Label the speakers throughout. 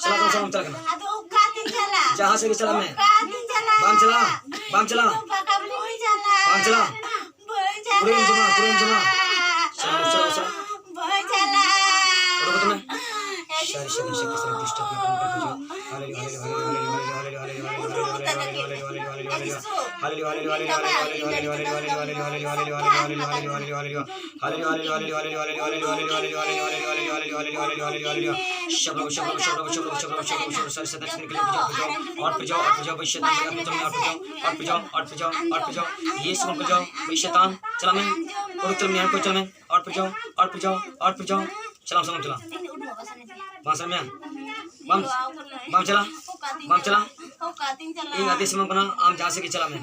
Speaker 1: चला जहाँ से भी चला मैं बाम चला बाम चला बाम चला पूरे जमा चला चला चला उठो तुम्हें शरीर शक्ति शक्ति से डिस्टर्ब कर इन आदेश में बना आम जा सके चला मैं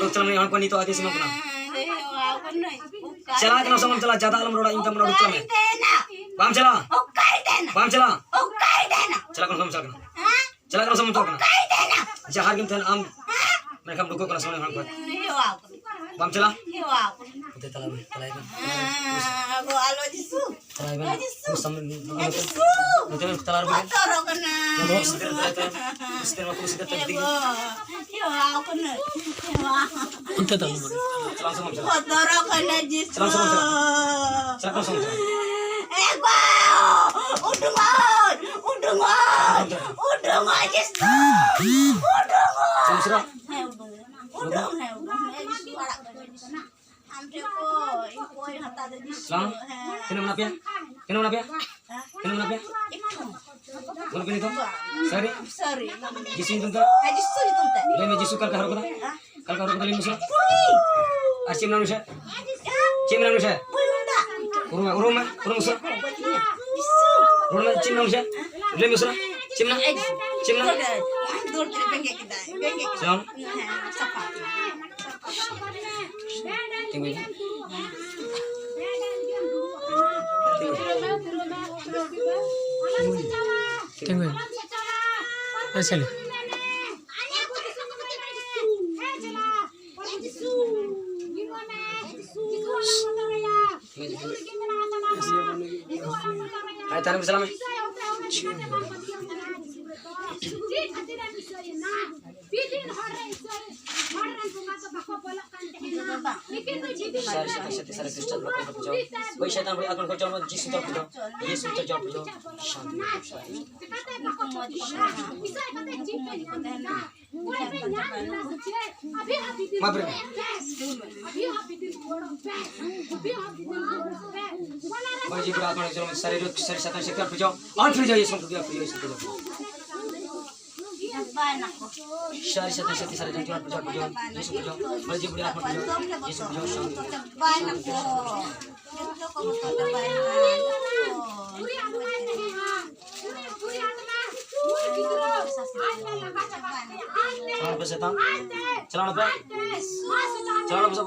Speaker 1: लोग चला मैं यहाँ पर नहीं तो आदेश में बना चला के ना समझ चला ज्यादा आलम रोड़ा इनकम रोड़ा चला मैं बाम चला चला कौन समझ चला कौन समझ तो करना जहार के तन आम मैं कम लोगों को समझ हम को बाम चला उधर तला में
Speaker 2: गो आलो जिसु
Speaker 1: तला में समझ मुझे तला रो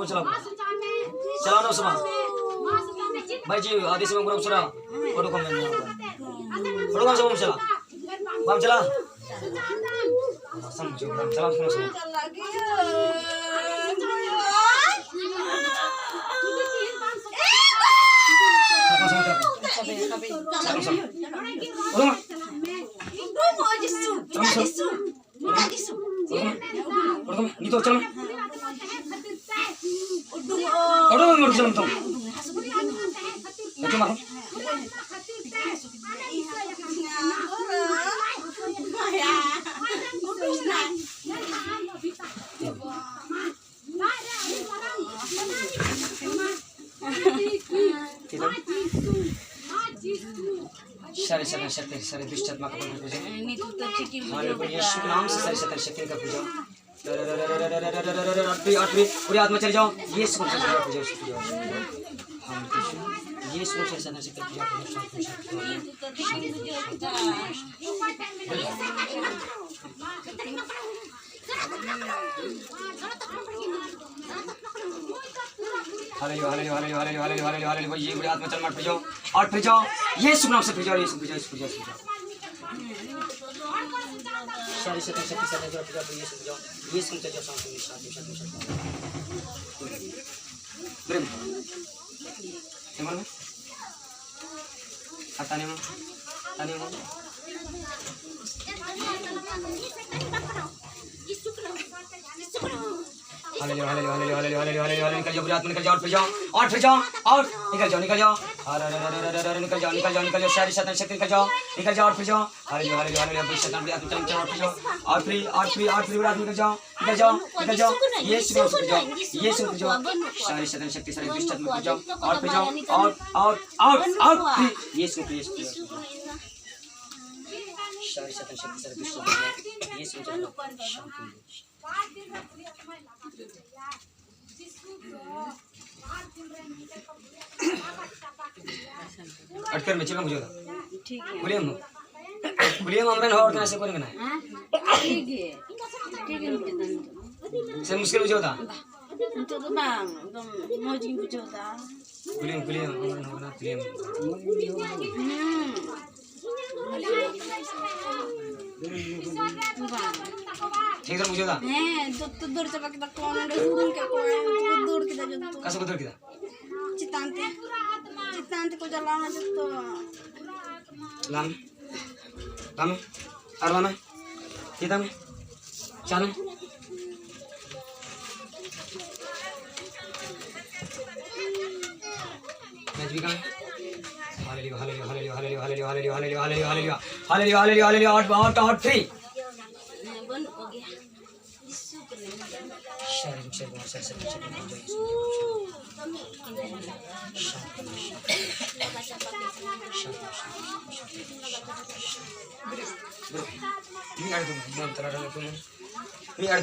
Speaker 1: चले तारे सलाम भाई जी आदेश में गुरु सुरा फोटो कम में फोटो कम से कम चला बाम चला समझो चला सुनो नहीं तो चल मारो सारे सारे शक्ति सारे दुष्टात्मा का पूजा हमारे को यीशु के नाम से सारे सारे शक्ति का पूजा आठवीं पूरी आत्मा चले जाओ यीशु को पूजा यीशु को सारे शक्ति पूजा hallelujah hallelujah hallelujah hallelujah hallelujah hallelujah ये पूरी आत्मा चल मत पूजो और पूजो यीशु के नाम से पूजो यीशु पूजो पूजो सारी शक्ति शक्ति सारे जो पूजा यीशु पूजो यीशु के जो शांति शांति शांति प्रेम तेमन ताने में hallelujah hallelujah hallelujah hallelujah hallelujah hallelujah निकल जाओ बुरी आत्मा निकल जाओ और फिर जाओ और निकल जाओ अरे निकल जाओ सारी शैतान शक्ति निकल जाओ और फिर जाओ हालेलुया हालेलुया हालेलुया बुरी शैतान बुरी आत्मा चल जाओ और फिर जाओ और फिर बुरी आत्मा निकल जाओ यीशु में उतर जाओ सारी शैतान शक्ति सारी दुष्ट आत्मा निकल जाओ और फिर जाओ और फिर यीशु सारी शैतान शक्ति सारी दुष्ट आत्मा यीशु में जाओ अटकर में चलो मुझे
Speaker 2: ठीक है
Speaker 1: विलियम हमरे और कैसे करेंगे ना
Speaker 2: ठीक है
Speaker 1: से मुश्किल मुझे होता
Speaker 2: तो ना एकदम मौज की मुझे होता
Speaker 1: विलियम हमरे होना विलियम ठीक है मुझे होता
Speaker 2: हैं तो दूर से बाकी तक कौन स्कूल के कौन दूर की जो
Speaker 1: कैसे उधर किधर
Speaker 2: चितांत को जलाना जो तो
Speaker 1: लाम और लाम किधर में चलो मैच भी कहाँ hallelujah hallelujah hallelujah hallelujah hallelujah hallelujah hallelujah hallelujah hallelujah hallelujah hallelujah और फ्री
Speaker 2: बंद हो गया
Speaker 1: ini ada tuh,